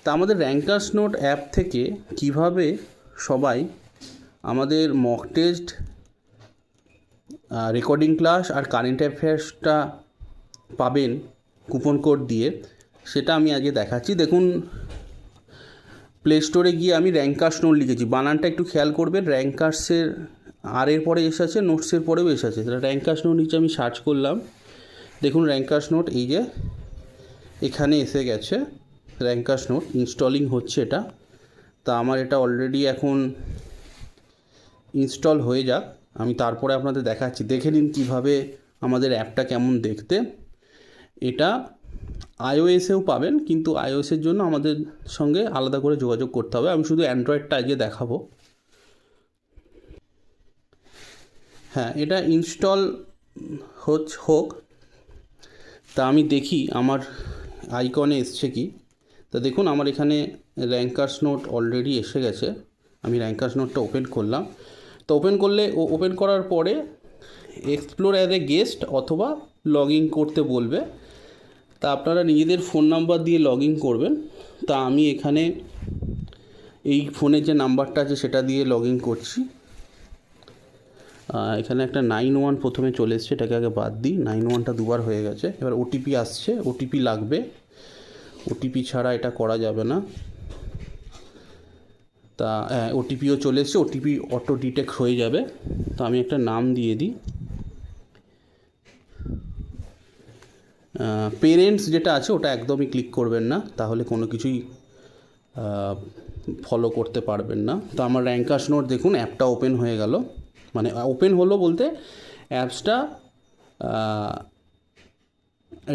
তা আমাদের rankers note app থেকে কিভাবে সবাই আমাদের মক টেস্ট, রেকর্ডিং ক্লাস আর কারেন্ট অ্যাফেয়ার্সটা পাবেন কুপন কোড দিয়ে, সেটা আমি আজকে দেখাচ্ছি। দেখুন, প্লে স্টোরে গিয়ে আমি র্যাঙ্কার্স নোট লিখেছি, বানানটা একটু খেয়াল করবেন। র্যাঙ্কার্সের আর এর পরে এসেছে, নোটসের পরেও এসেছে, তাহলে র্যাঙ্কার্স নোট নিচে আমি সার্চ করলাম। দেখুন র্যাঙ্কার্স নোট এই যে এখানে এসে গেছে। র্যাঙ্কার্স নোট ইনস্টলিং হচ্ছে এটা। তা আমার এটা অলরেডি এখন ইনস্টল হয়ে যাক, আমি তারপরে আপনাদের দেখাচ্ছি। দেখে নিন কীভাবে আমাদের অ্যাপটা কেমন দেখতে। এটা iOS-এও পাবেন, কিন্তু iOS-এর জন্য আমাদের সঙ্গে আলাদা করে যোগাযোগ করতে হবে। আমি শুধু অ্যান্ড্রয়েডটা আজকে দেখাবো। হ্যাঁ, এটা ইনস্টল হোক। তা আমি দেখি আমার আইকনে এসছে কি। তা দেখুন আমার এখানে র্যাঙ্কার্স নোট অলরেডি এসে গেছে। আমি র্যাঙ্কার্স নোটটা ওপেন করলাম। তো ওপেন করার পরে এক্সপ্লোর অ্যাজ এ গেস্ট অথবা লগ ইন করতে বলবে। তা আপনারা নিজেদের ফোন নাম্বার দিয়ে লগ ইন করবেন। তা আমি এখানে এই ফোনের যে নাম্বারটা আছে সেটা দিয়ে লগ ইন করছি। এখানে একটা 91 প্রথমে চলে এসছে, এটাকে আগে বাদ দিই। 91টা দুবার হয়ে গেছে। এবার ওটিপি আসছে, ওটিপি লাগবে। ওটিপি ছাড়া এটা করা যাবে না। তা ওটিপিও চলে এসছে, ওটিপি অটো ডিটেক্ট হয়ে যাবে। তো আমি একটা নাম দিয়ে দিই। পেরেন্টস যেটা আছে ওটা একদমই ক্লিক করবেন না, তাহলে কোনো কিছুই ফলো করতে পারবেন না। তো আমার র্যাঙ্কার্স নোট দেখুন অ্যাপটা ওপেন হয়ে গেল, মানে ওপেন হলো বলতে অ্যাপসটা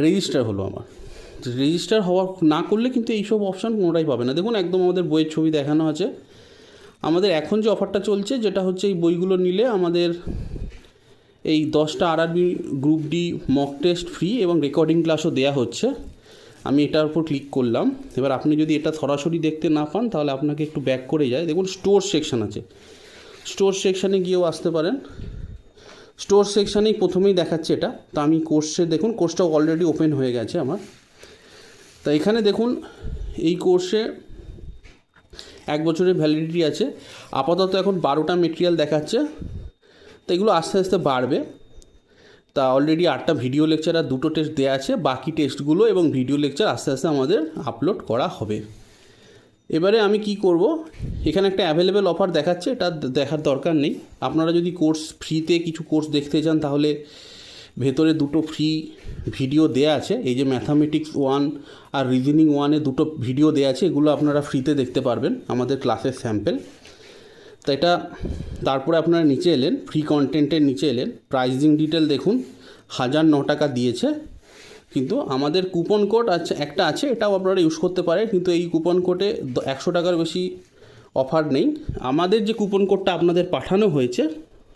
রেজিস্টার হলো আমার। রেজিস্টার হওয়া না করলে কিন্তু এইসব অপশান কোনোটাই পাবে না। দেখুন একদম আমাদের বইয়ের ছবি দেখানো আছে। আমাদের এখন যে অফারটা চলছে, যেটা হচ্ছে এই বইগুলো নিলে আমাদের এই 10টা RRB group D mock test free এবং রেকর্ডিং ক্লাসও দেওয়া হচ্ছে। আমি এটার উপর ক্লিক করলাম। এবার আপনি যদি এটা সরাসরি দেখতে না পান তাহলে আপনাকে একটু ব্যাক করে যায়। দেখুন স্টোর সেকশান আছে, স্টোর সেকশানে গিয়েও আসতে পারেন। স্টোর সেকশানেই প্রথমেই দেখাচ্ছে এটা। তো আমি কোর্সে দেখুন, কোর্সটাও অলরেডি ওপেন হয়ে গেছে আমার। তা এখানে দেখুন এই কোর্সে 1 বছরের ভ্যালিডিটি আছে। আপাতত এখন 12টা মেটেরিয়াল দেখাচ্ছে, তো এগুলো আস্তে আস্তে বাড়বে। তা অলরেডি 8টা ভিডিও লেকচার আর 2টো টেস্ট দেওয়া আছে। বাকি টেস্টগুলো এবং ভিডিও লেকচার আস্তে আস্তে আমাদের আপলোড করা হবে। এবারে আমি কি করব, এখানে একটা অ্যাভেলেবেল অফার দেখাচ্ছে, এটা দেখার দরকার নেই। আপনারা যদি কোর্স ফ্রিতে কিছু কোর্স দেখতে চান তাহলে ভেতরে 2টো ফ্রি ভিডিও দেয়া আছে। এই যে ম্যাথামেটিক্স 1 আর রিজনিং 1-এ 2টো ভিডিও দেওয়া আছে, এগুলো আপনারা ফ্রিতে দেখতে পারবেন, আমাদের ক্লাসের স্যাম্পেল। তো এটা তারপরে আপনারা নিচে এলেন, ফ্রি কন্টেন্টের নিচে এলেন। প্রাইজিং ডিটেল দেখুন 1009 টাকা দিয়েছে, কিন্তু আমাদের কুপন কোড একটা আছে, এটাও আপনারা ইউজ করতে পারেন। কিন্তু এই কুপন কোডে 100 টাকার বেশি অফার নেই। আমাদের যে কুপন কোডটা আপনাদের পাঠানো হয়েছে,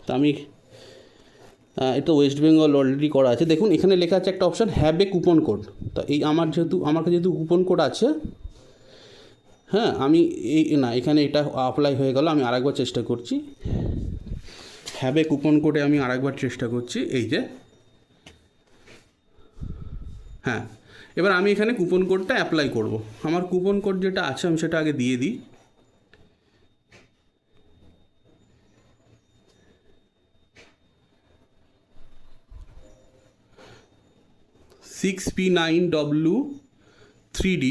তা আমি এটা ওয়েস্ট বেঙ্গল অলরেডি করা আছে। দেখুন এখানে লেখা আছে একটা option have a coupon code. তো এই আমার কাছে যেহেতু কুপন কোড আছে, হ্যাঁ আমি এখানে এটা অ্যাপ্লাই হয়ে গেল। আমি আরেকবার চেষ্টা করছি, হ্যাভ এ কুপন কোডে আমি আরেকবার চেষ্টা করছি। এই যে হ্যাঁ, এবার আমি এখানে কুপন কোডটা অ্যাপ্লাই করব। আমার কুপন কোড যেটা আছে আমি সেটা আগে দিয়ে দিই। P9W3D,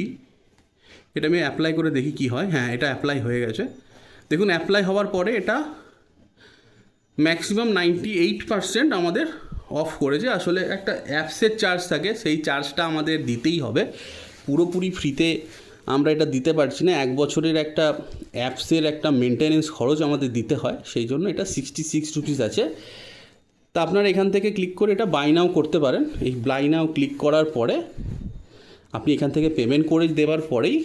এটা আমি অ্যাপ্লাই করে দেখি কি হয়। হ্যাঁ, এটা অ্যাপ্লাই হয়ে গেছে। দেখুন অ্যাপ্লাই হওয়ার পরে এটা ম্যাক্সিমাম 98% আমাদের অফ করেছে। আসলে একটা অ্যাপসের চার্জ থাকে, সেই চার্জটা আমাদের দিতেই হবে। পুরোপুরি ফ্রিতে আমরা এটা দিতে পারছি না। 1 বছরের একটা অ্যাপসের একটা মেনটেনেন্স খরচ আমাদের দিতে হয়, সেই জন্য এটা 66 রুপিস আছে। তা আপনারা এখান থেকে ক্লিক করে এটা বাই নাও করতে পারেন। এই বাই নাও ক্লিক করার পরে আপনি এখান থেকে পেমেন্ট করে দেওয়ার পরেই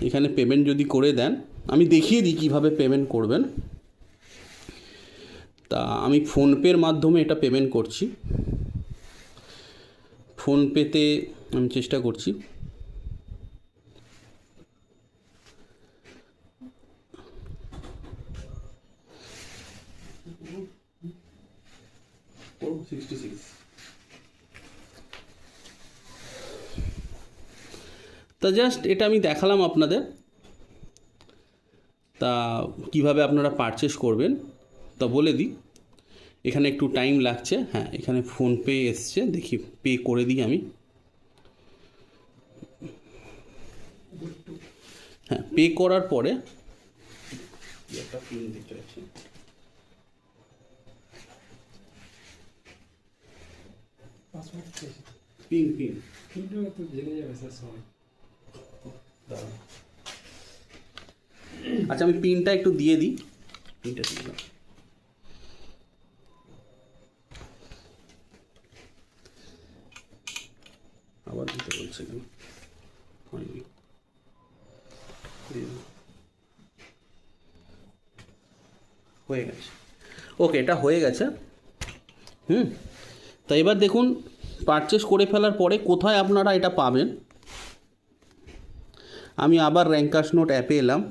এখানে পেমেন্ট যদি করে দেন, আমি দেখিয়ে দিই কীভাবে পেমেন্ট করবেন। তা আমি ফোনপের মাধ্যমে এটা পেমেন্ট করছি। ফোনপেতে আমি চেষ্টা করছি। তা জাস্ট এটা আমি দেখালাম আপনাদের। তা কিভাবে আপনারা পারচেস করবেন তা বলে দিই। এখানে একটু টাইম লাগছে, হ্যাঁ এখানে ফোনপে এসছে, দেখি পে করে দিই আমি। হ্যাঁ, পে করার পরে একটা পিন দিতে আছে, পিন পিন আচ্ছা আমি পিনটা একটু দিয়ে দিই। পিনটা দিলাম, আবার দিতে বলছে কেন, হয়নি, হয়ে গেছে। ওকে, এটা হয়ে গেছে। তা এবার দেখুন পারচেস করে ফেলার পরে কোথায় আপনারা এটা পাবেন। আমি আবার র্যাঙ্কার্স নোট অ্যাপে এলাম।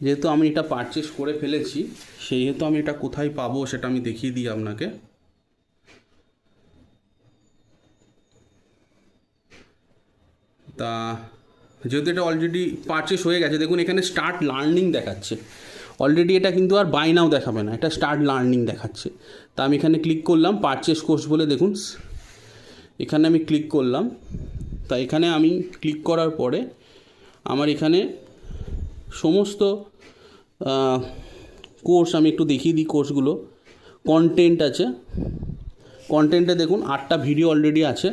যেহেতু আমি এটা পারচেস করে ফেলেছি সেহেতু আমি এটা কোথায় পাবো সেটা আমি দেখিয়ে দিই আপনাকে। তা যেহেতু এটা অলরেডি পারচেস হয়ে গেছে, দেখুন এখানে স্টার্ট লার্নিং দেখাচ্ছে। অলরেডি এটা কিন্তু আর বাই নাও দেখাবে না, এটা স্টার্ট লার্নিং দেখাচ্ছে। তা আমি এখানে ক্লিক করলাম পারচেস কোর্স বলে, দেখুন এখানে আমি ক্লিক করলাম। তা এখানে আমি ক্লিক করার পরে আমার এখানে সমস্ত কোর্স আমি একটু দেখিয়ে দিই। কোর্সগুলো কন্টেন্ট আছে, কন্টেন্টে দেখুন 8টা ভিডিও অলরেডি আছে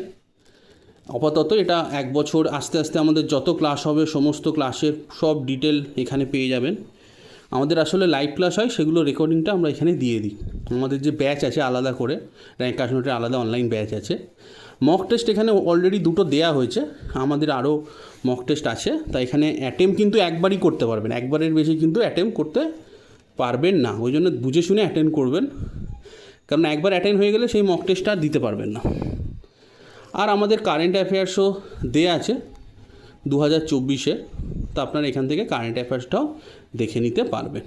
আপাতত। এটা 1 বছর আস্তে আস্তে আমাদের যত ক্লাস হবে সমস্ত ক্লাসের সব ডিটেল এখানে পেয়ে যাবেন। আমাদের আসলে লাইভ ক্লাস হয়, সেগুলো রেকর্ডিংটা আমরা এখানে দিয়ে দিই। আমাদের যে ব্যাচ আছে আলাদা করে, র্যাঙ্কার্স নোটের আলাদা অনলাইন ব্যাচ আছে। মক টেস্ট এখানে অলরেডি 2টো দেওয়া হয়েছে, আমাদের আরও মক টেস্ট আছে। তাই এখানে অ্যাটেম্প কিন্তু একবারই করতে পারবেন, একবারের বেশি কিন্তু অ্যাটেম্প করতে পারবেন না। ওই জন্য বুঝে শুনে অ্যাটেন্ড করবেন, কারণ একবার অ্যাটেন্ড হয়ে গেলে সেই মক টেস্টটা আর দিতে পারবেন না। আর আমাদের কারেন্ট অ্যাফেয়ার্সও দেয়া আছে 2024-এর, তো আপনারা এখান থেকে কারেন্ট অ্যাফেয়ার্সটাও দেখে নিতে পারবেন।